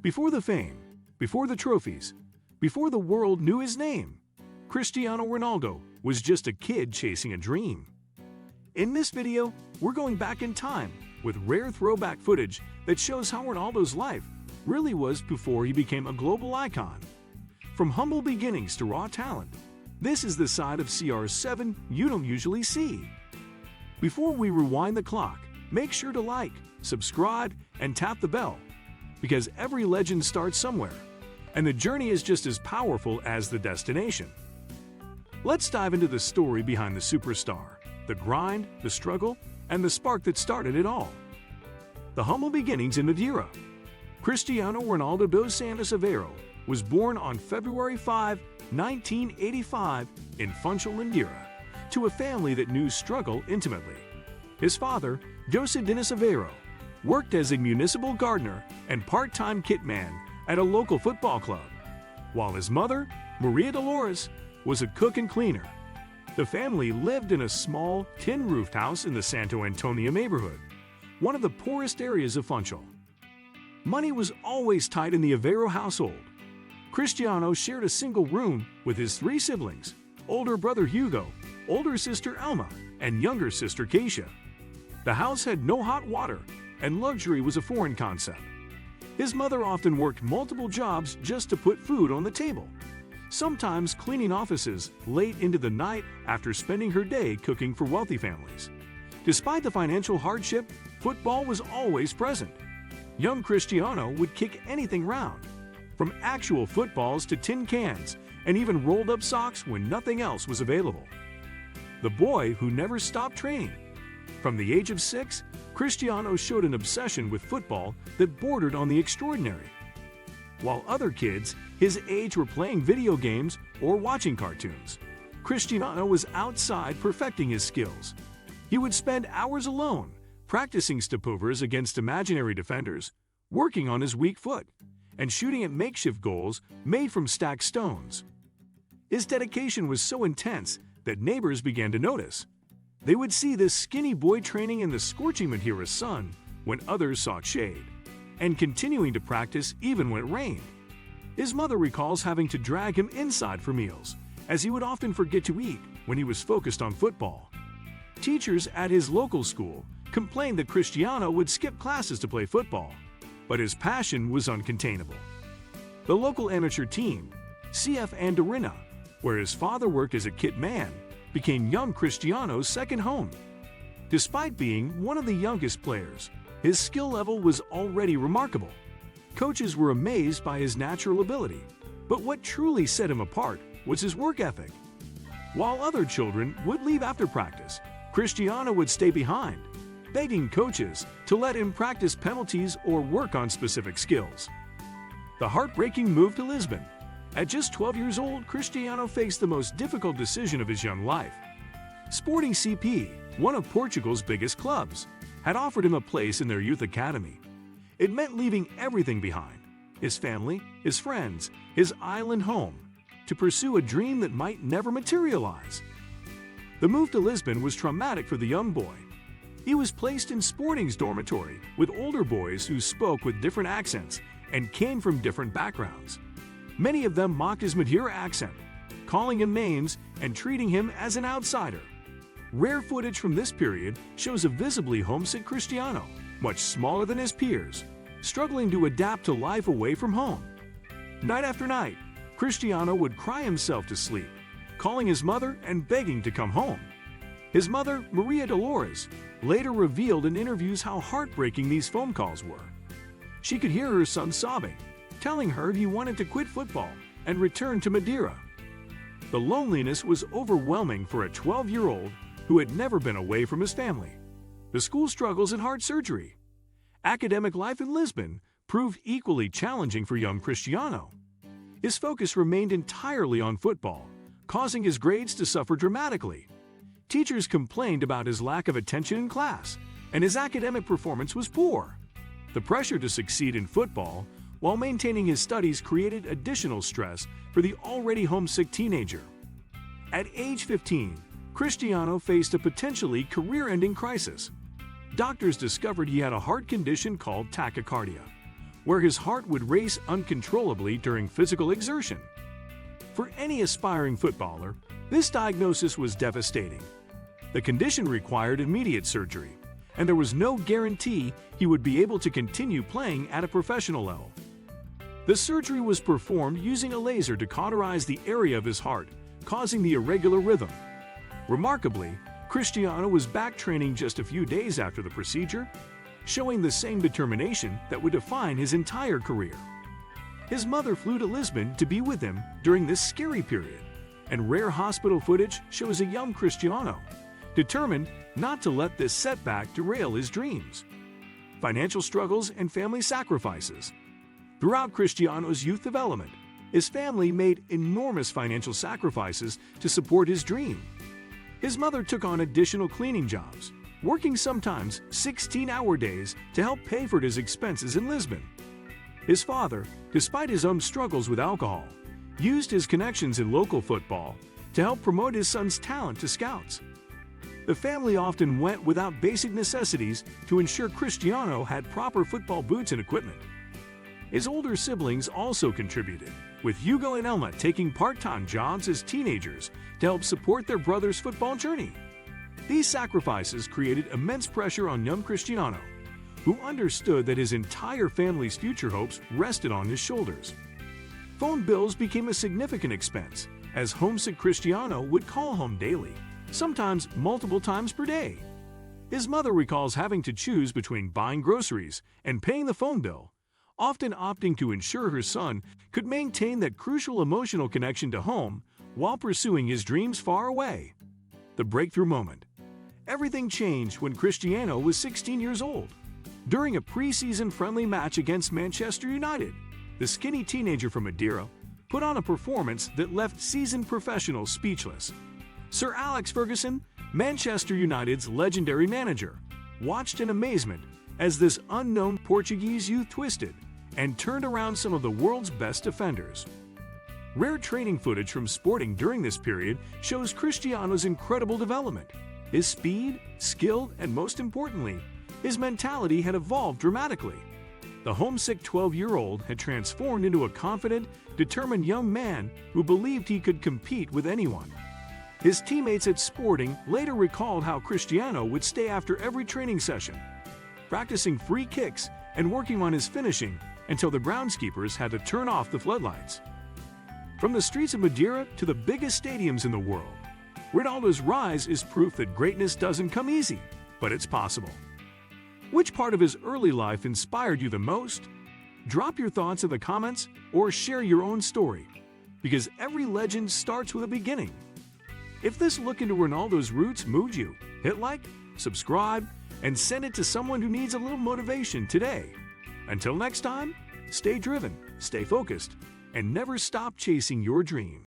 Before the fame, before the trophies, before the world knew his name, Cristiano Ronaldo was just a kid chasing a dream. In this video, we're going back in time with rare throwback footage that shows how Ronaldo's life really was before he became a global icon. From humble beginnings to raw talent, this is the side of CR7 you don't usually see. Before we rewind the clock, make sure to like, subscribe, and tap the bell, because every legend starts somewhere, and the journey is just as powerful as the destination. Let's dive into the story behind the superstar, the grind, the struggle, and the spark that started it all. The humble beginnings in Madeira. Cristiano Ronaldo dos Santos Aveiro was born on February 5, 1985 in Funchal, Madeira, to a family that knew struggle intimately. His father, José Dinis Aveiro, worked as a municipal gardener and part-time kitman at a local football club, while his mother, Maria Dolores, was a cook and cleaner. The family lived in a small, tin-roofed house in the Santo Antonio neighborhood, one of the poorest areas of Funchal. Money was always tight in the Aveiro household. Cristiano shared a single room with his three siblings, older brother Hugo, older sister Alma, and younger sister Keisha. The house had no hot water, and luxury was a foreign concept. His mother often worked multiple jobs just to put food on the table, sometimes cleaning offices late into the night after spending her day cooking for wealthy families. Despite the financial hardship, football was always present. Young Cristiano would kick anything round, from actual footballs to tin cans, and even rolled up socks when nothing else was available. The boy who never stopped training. From the age of 6, Cristiano showed an obsession with football that bordered on the extraordinary. While other kids his age were playing video games or watching cartoons, Cristiano was outside perfecting his skills. He would spend hours alone, practicing stepovers against imaginary defenders, working on his weak foot, and shooting at makeshift goals made from stacked stones. His dedication was so intense that neighbors began to notice. They would see this skinny boy training in the scorching Madeira sun when others sought shade, and continuing to practice even when it rained. His mother recalls having to drag him inside for meals, as he would often forget to eat when he was focused on football. Teachers at his local school complained that Cristiano would skip classes to play football, but his passion was uncontainable. The local amateur team, CF Andarina, where his father worked as a kit man, became young Cristiano's second home. Despite being one of the youngest players, his skill level was already remarkable. Coaches were amazed by his natural ability, but what truly set him apart was his work ethic. While other children would leave after practice, Cristiano would stay behind, begging coaches to let him practice penalties or work on specific skills. The heartbreaking move to Lisbon. At just 12 years old, Cristiano faced the most difficult decision of his young life. Sporting CP, one of Portugal's biggest clubs, had offered him a place in their youth academy. It meant leaving everything behind, his family, his friends, his island home, to pursue a dream that might never materialize. The move to Lisbon was traumatic for the young boy. He was placed in Sporting's dormitory with older boys who spoke with different accents and came from different backgrounds. Many of them mocked his Madeira accent, calling him names and treating him as an outsider. Rare footage from this period shows a visibly homesick Cristiano, much smaller than his peers, struggling to adapt to life away from home. Night after night, Cristiano would cry himself to sleep, calling his mother and begging to come home. His mother, Maria Dolores, later revealed in interviews how heartbreaking these phone calls were. She could hear her son sobbing, telling her he wanted to quit football and return to Madeira. The loneliness was overwhelming for a 12-year-old who had never been away from his family. The school struggles and heart surgery. Academic life in Lisbon proved equally challenging for young Cristiano. His focus remained entirely on football, causing his grades to suffer dramatically. Teachers complained about his lack of attention in class, and his academic performance was poor. The pressure to succeed in football while maintaining his studies created additional stress for the already homesick teenager. At age 15, Cristiano faced a potentially career-ending crisis. Doctors discovered he had a heart condition called tachycardia, where his heart would race uncontrollably during physical exertion. For any aspiring footballer, this diagnosis was devastating. The condition required immediate surgery, and there was no guarantee he would be able to continue playing at a professional level. The surgery was performed using a laser to cauterize the area of his heart, causing the irregular rhythm. Remarkably, Cristiano was back training just a few days after the procedure, showing the same determination that would define his entire career. His mother flew to Lisbon to be with him during this scary period, and rare hospital footage shows a young Cristiano determined not to let this setback derail his dreams. Financial struggles and family sacrifices. Throughout Cristiano's youth development, his family made enormous financial sacrifices to support his dream. His mother took on additional cleaning jobs, working sometimes 16-hour days to help pay for his expenses in Lisbon. His father, despite his own struggles with alcohol, used his connections in local football to help promote his son's talent to scouts. The family often went without basic necessities to ensure Cristiano had proper football boots and equipment. His older siblings also contributed, with Hugo and Elma taking part-time jobs as teenagers to help support their brother's football journey. These sacrifices created immense pressure on young Cristiano, who understood that his entire family's future hopes rested on his shoulders. Phone bills became a significant expense, as homesick Cristiano would call home daily, sometimes multiple times per day. His mother recalls having to choose between buying groceries and paying the phone bill, often opting to ensure her son could maintain that crucial emotional connection to home while pursuing his dreams far away. The breakthrough moment. Everything changed when Cristiano was 16 years old. During a preseason friendly match against Manchester United, the skinny teenager from Madeira put on a performance that left seasoned professionals speechless. Sir Alex Ferguson, Manchester United's legendary manager, watched in amazement as this unknown Portuguese youth twisted and turned around some of the world's best defenders. Rare training footage from Sporting during this period shows Cristiano's incredible development. His speed, skill, and most importantly, his mentality had evolved dramatically. The homesick 12-year-old had transformed into a confident, determined young man who believed he could compete with anyone. His teammates at Sporting later recalled how Cristiano would stay after every training session, practicing free kicks and working on his finishing until the groundskeepers had to turn off the floodlights. From the streets of Madeira to the biggest stadiums in the world, Ronaldo's rise is proof that greatness doesn't come easy, but it's possible. Which part of his early life inspired you the most? Drop your thoughts in the comments or share your own story, because every legend starts with a beginning. If this look into Ronaldo's roots moved you, hit like, subscribe, and send it to someone who needs a little motivation today. Until next time, stay driven, stay focused, and never stop chasing your dream.